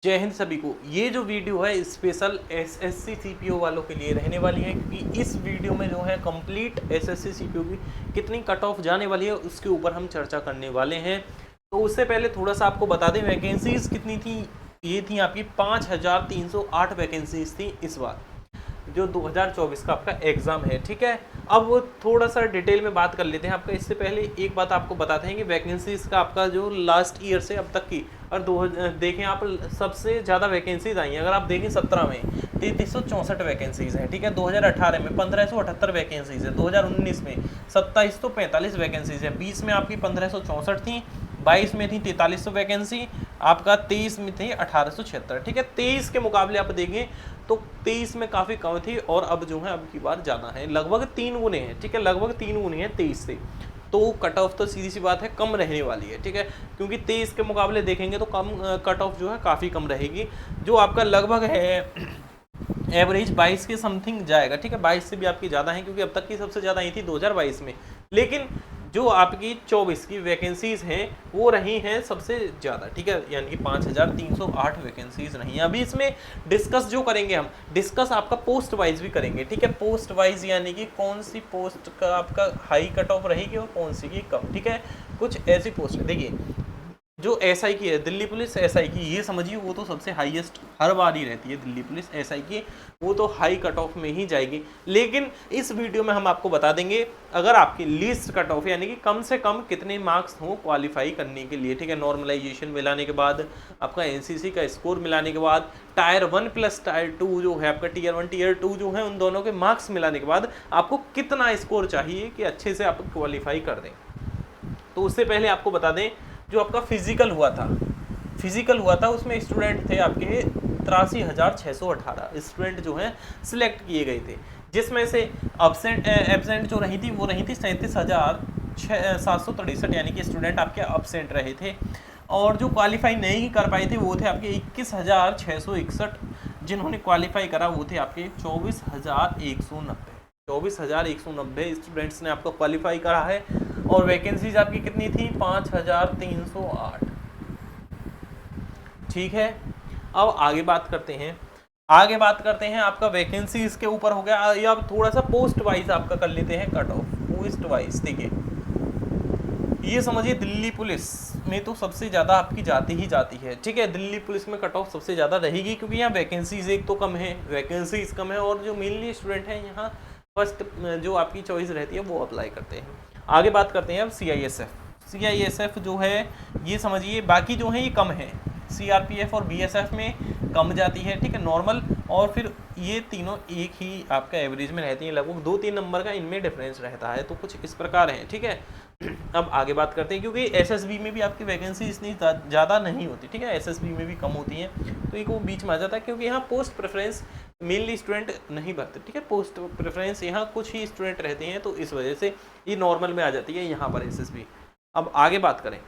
जय हिंद सभी को। ये जो वीडियो है स्पेशल एसएससी सीपीओ वालों के लिए रहने वाली है, क्योंकि इस वीडियो में जो है कंप्लीट एसएससी सीपीओ की कितनी कट ऑफ जाने वाली है उसके ऊपर हम चर्चा करने वाले हैं। तो उससे पहले थोड़ा सा आपको बता दें वैकेंसीज कितनी थी। ये थी आपकी 5308 वैकेंसीज थी इस बार जो 2024 का आपका एग्जाम है। ठीक है, अब वो थोड़ा सा डिटेल में बात कर लेते हैं आपका। इससे पहले एक बात आपको बताते हैं कि वैकेंसीज का आपका जो लास्ट ईयर से अब तक की और देखें आप सबसे ज़्यादा वैकेंसीज आई हैं। अगर आप देखें 17 में 3364 वैकेंसीज हैं। ठीक है, 2018 में 1578 वैकेंसीज है, 2019 में 2745 वैकेंसीज है, 20 में आपकी 1564 थी, 22 में थी 4300 वैकेंसी, आपका 23 में थी 1876। ठीक है, 23 के मुकाबले आप देखें तो 23 में काफ़ी कम थी और अब जो है अब की बार ज़्यादा है, लगभग 3 गुने हैं। ठीक है, लगभग 3 गुने हैं 23 से। तो कट ऑफ तो सीधी सी बात है कम रहने वाली है। ठीक है, क्योंकि 23 के मुकाबले देखेंगे तो कम कट ऑफ जो है काफ़ी कम रहेगी, जो आपका लगभग है एवरेज 22 के समथिंग जाएगा। ठीक है, 22 से भी आपकी ज़्यादा है, क्योंकि अब तक की सबसे ज़्यादा आई थी 2022 में। लेकिन जो आपकी 24 की वैकेंसीज हैं वो रही हैं सबसे ज़्यादा। ठीक है, यानी कि 5308 वैकेंसीज रही हैं। अभी इसमें डिस्कस जो करेंगे हम, डिस्कस आपका पोस्ट वाइज भी करेंगे। ठीक है, पोस्ट वाइज यानी कि कौन सी पोस्ट का आपका हाई कट ऑफ रहेगी और कौन सी की कम। ठीक है, कुछ ऐसी पोस्ट देखिए, जो एसआई की है, दिल्ली पुलिस एसआई की, ये समझिए वो तो सबसे हाईएस्ट हर बार ही रहती है। दिल्ली पुलिस एसआई की वो तो हाई कट ऑफ में ही जाएगी। लेकिन इस वीडियो में हम आपको बता देंगे अगर आपकी लीस्ट कट ऑफ यानी कि कम से कम कितने मार्क्स हों क्वालिफाई करने के लिए। ठीक है, नॉर्मलाइजेशन मिलाने के बाद, आपका एनसीसी का स्कोर मिलाने के बाद, टायर 1 प्लस टायर 2 जो है आपका टीयर 1 टीयर 2 जो है, उन दोनों के मार्क्स मिलाने के बाद आपको कितना स्कोर चाहिए कि अच्छे से आप क्वालिफाई कर दें। तो उससे पहले आपको बता दें जो आपका फिजिकल हुआ था उसमें स्टूडेंट थे आपके 83,618 स्टूडेंट जो हैं सिलेक्ट किए गए थे, जिसमें से एब्सेंट जो रही थथी वो रही थी 37,763 यानी कि स्टूडेंट आपके एब्सेंट रहे थे। और जो क्वालिफाई नहीं कर पाए थे वो थे आपके 21,661, जिन्होंने क्वालिफाई करा वो थे आपके 24,190 स्टूडेंट्स ने आपको क्वालिफाई करा है। और वैकेंसीज आपकी कितनी थी 5308। ठीक है, अब आगे बात करते हैं आपका वैकेंसीज के ऊपर हो गया। या अब थोड़ा सा पोस्ट वाइज आपका कर लेते हैं कट ऑफ। पोस्ट वाइज देखिए, ये समझिए दिल्ली पुलिस में तो सबसे ज़्यादा आपकी जाती ही जाती है। ठीक है, दिल्ली पुलिस में कट ऑफ सबसे ज़्यादा रहेगी, क्योंकि यहाँ वैकेंसीज एक तो कम है, वैकेंसीज कम है, और जो मेनली स्टूडेंट हैं यहाँ फर्स्ट जो आपकी चॉइस रहती है वो अप्लाई करते हैं। आगे बात करते हैं अब सीआईएसएफ जो है ये समझिए, बाकी जो है ये कम है। सीआरपीएफ और बीएसएफ में कम जाती है। ठीक है, नॉर्मल, और फिर ये तीनों एक ही आपका एवरेज में रहती हैं, लगभग 2-3 नंबर का इनमें डिफरेंस रहता है। तो कुछ इस प्रकार है। ठीक है, अब आगे बात करते हैं, क्योंकि एसएसबी में भी आपकी वैकेंसी इतनी ज़्यादा नहीं होती। ठीक है, एसएसबी में भी कम होती हैं, तो एक वो बीच में आ जाता है, क्योंकि यहाँ पोस्ट प्रेफरेंस मेनली स्टूडेंट नहीं भरते। ठीक है, पोस्ट प्रेफरेंस यहाँ कुछ ही स्टूडेंट रहते हैं, तो इस वजह से ये नॉर्मल में आ जाती है यहाँ पर एसएसबी। अब आगे बात करें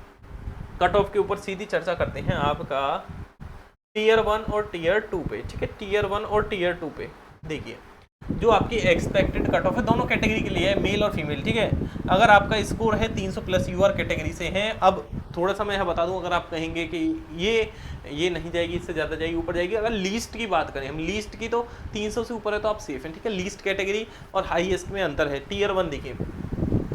कट ऑफ के ऊपर, सीधी चर्चा करते हैं आपका टीयर 1 और टीयर 2 पे। ठीक है, टीयर 1 और टीयर 2 पे देखिए जो आपकी एक्सपेक्टेड कट ऑफ है दोनों कैटेगरी के लिए है, मेल और फीमेल। ठीक है, अगर आपका स्कोर है 300 प्लस, यूआर कैटेगरी से हैं। अब थोड़ा सा मैं बता दूं, अगर आप कहेंगे कि ये नहीं जाएगी, इससे ज़्यादा जाएगी, ऊपर जाएगी, अगर लीस्ट की बात करें हम, लीस्ट की तो 300 से ऊपर है तो आप सेफ हैं। ठीक है, लीस्ट कैटेगरी और हाईएस्ट में अंतर है। टीयर 1 देखिए,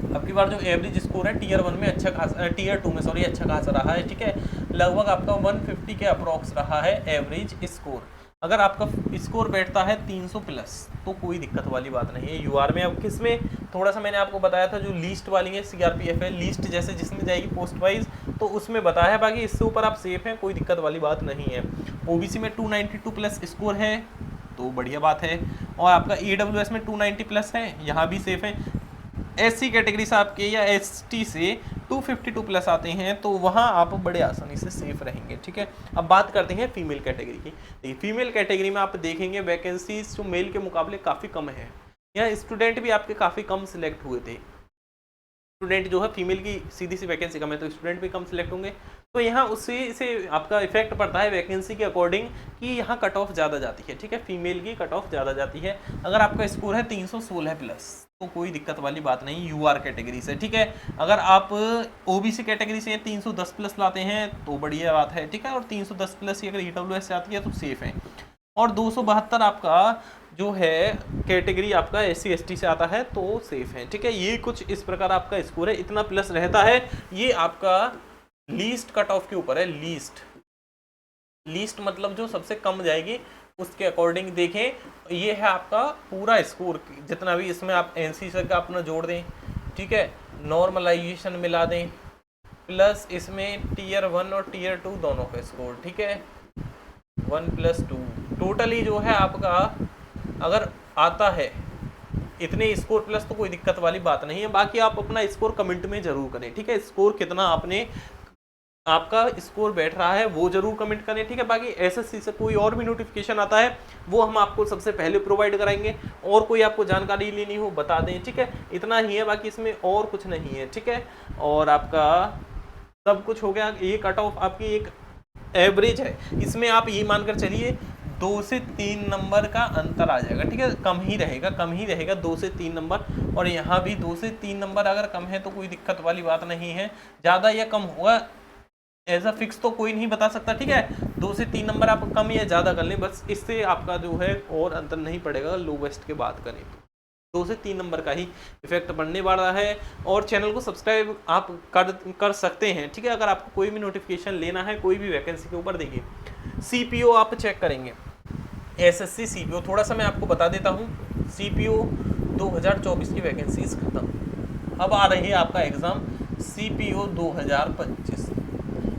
अब की बार जो एवरेज स्कोर है टीयर 1 में अच्छा खासा, टीयर 2 में सॉरी अच्छा खासा रहा है। ठीक है, लगभग आपका 150 के अप्रॉक्स रहा है एवरेज स्कोर। अगर आपका स्कोर बैठता है 300 प्लस तो कोई दिक्कत वाली बात नहीं है यूआर में। अब किसमें, थोड़ा सा मैंने आपको बताया था जो लीस्ट वाली है सीआरपीएफ है, लीस्ट जैसे जिसमें जाएगी पोस्ट वाइज, तो उसमें बताया है। बाकी इससे ऊपर आप सेफ हैं, कोई दिक्कत वाली बात नहीं है। ओबीसी में 292 प्लस स्कोर है तो बढ़िया बात है, और आपका ईडब्ल्यूएस में 290 प्लस है, यहाँ भी सेफ है। एससी कैटेगरी से आपके या एसटी से 252 प्लस आते हैं तो वहाँ आप बड़े आसानी से सेफ रहेंगे। ठीक है, अब बात करते हैं फीमेल कैटेगरी की। देखिए, फीमेल कैटेगरी में आप देखेंगे वैकेंसीज जो मेल के मुकाबले काफ़ी कम है। यहाँ स्टूडेंट भी आपके काफ़ी कम सिलेक्ट हुए थे। स्टूडेंट जो है फीमेल की सीधी सी वैकेंसी कम है तो स्टूडेंट भी कम सिलेक्ट होंगे, तो यहाँ उससे से आपका इफेक्ट पड़ता है वैकेंसी के अकॉर्डिंग कि यहाँ कट ऑफ ज़्यादा जाती है। ठीक है, फीमेल की कट ऑफ ज़्यादा जाती है। अगर आपका स्कोर है 316 प्लस तो कोई दिक्कत वाली बात नहीं, यूआर कैटेगरी से, ठीक है। अगर आप ओबीसी कैटेगरी से 310 प्लस लाते हैं तो बढ़िया बात है, ठीक है, और 310 प्लस की अगर ईडब्ल्यूएस से आती है तो सेफ है। और 272 आपका जो है कैटेगरी आपका SC ST से आता है तो सेफ है, ठीक है। ये कुछ इस प्रकार आपका स्कोर है, इतना प्लस रहता है। ये आपका लीस्ट कट ऑफ के ऊपर है, लीस्ट मतलब जो सबसे कम जाएगी उसके अकॉर्डिंग देखें। ये है आपका पूरा स्कोर, जितना भी इसमें आप एनसीसी का अपना जोड़ दें, ठीक है, नॉर्मलाइजेशन मिला दें, प्लस इसमें टीयर 1 और टीयर 2 दोनों का स्कोर, ठीक है, 1 + 2 टोटली जो है आपका अगर आता है इतने स्कोर प्लस तो कोई दिक्कत वाली बात नहीं है। बाकी आप अपना स्कोर कमेंट में जरूर करें, ठीक है, स्कोर कितना आपका स्कोर बैठ रहा है वो जरूर कमेंट करें, ठीक है। बाकी एसएससी से कोई और भी नोटिफिकेशन आता है वो हम आपको सबसे पहले प्रोवाइड कराएंगे, और कोई आपको जानकारी लेनी हो बता दें, ठीक है। इतना ही है, बाकी इसमें और कुछ नहीं है, ठीक है। और आपका सब कुछ हो गया। ये कट ऑफ आपकी एक एवरेज है, इसमें आप ये मानकर चलिए 2 से 3 नंबर का अंतर आ जाएगा, ठीक है, कम ही रहेगा 2 से 3 नंबर। और यहाँ भी 2 से 3 नंबर अगर कम है तो कोई दिक्कत वाली बात नहीं है, ज़्यादा या कम होगा एज अ फिक्स तो कोई नहीं बता सकता, ठीक है। 2 से 3 नंबर आप कम या ज़्यादा कर लें, बस इससे आपका जो है और अंतर नहीं पड़ेगा। लोवेस्ट की बात करें तो 2 से 3 नंबर का ही इफेक्ट पड़ने वाला है। और चैनल को सब्सक्राइब आप कर सकते हैं, ठीक है। अगर आपको कोई भी नोटिफिकेशन लेना है कोई भी वैकेंसी के ऊपर, देखिए CPO आप चेक करेंगे, SSC CPO थोड़ा सा मैं आपको बता देता हूँ। CPO 2024 की वैकेंसीज खत्म, अब आ रही है आपका एग्ज़ाम CPO 2025,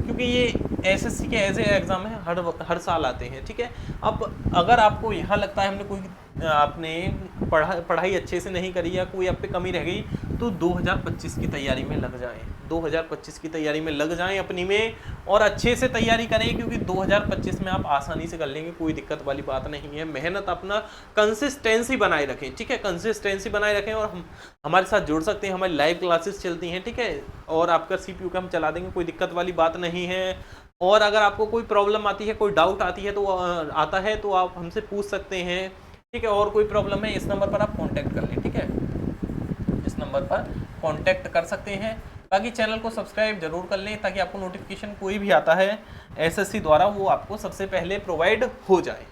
क्योंकि ये SSC के ऐसे एग्ज़ाम है हर साल आते हैं, ठीक है। अब अगर आपको यहाँ लगता है आपने पढ़ाई अच्छे से नहीं करी या कोई आप पे कमी रह गई तो 2025 की तैयारी में लग जाएं, 2025 की तैयारी में लग जाएं अपनी में, और अच्छे से तैयारी करें, क्योंकि 2025 में आप आसानी से कर लेंगे, कोई दिक्कत वाली बात नहीं है। मेहनत अपना कंसिस्टेंसी बनाए रखें, ठीक है, कंसिस्टेंसी बनाए रखें। और हमारे साथ जुड़ सकते हैं, हमारी लाइव क्लासेस चलती हैं, ठीक है, और आपका CPU का हम चला देंगे, कोई दिक्कत वाली बात नहीं है। और अगर आपको कोई प्रॉब्लम आती है, कोई डाउट आती है तो आता है तो आप हमसे पूछ सकते हैं, ठीक है। और कोई प्रॉब्लम है इस नंबर पर आप कांटेक्ट कर लें, ठीक है, इस नंबर पर कांटेक्ट कर सकते हैं। बाकी चैनल को सब्सक्राइब जरूर कर लें ताकि आपको नोटिफिकेशन कोई भी आता है SSC द्वारा वो आपको सबसे पहले प्रोवाइड हो जाए।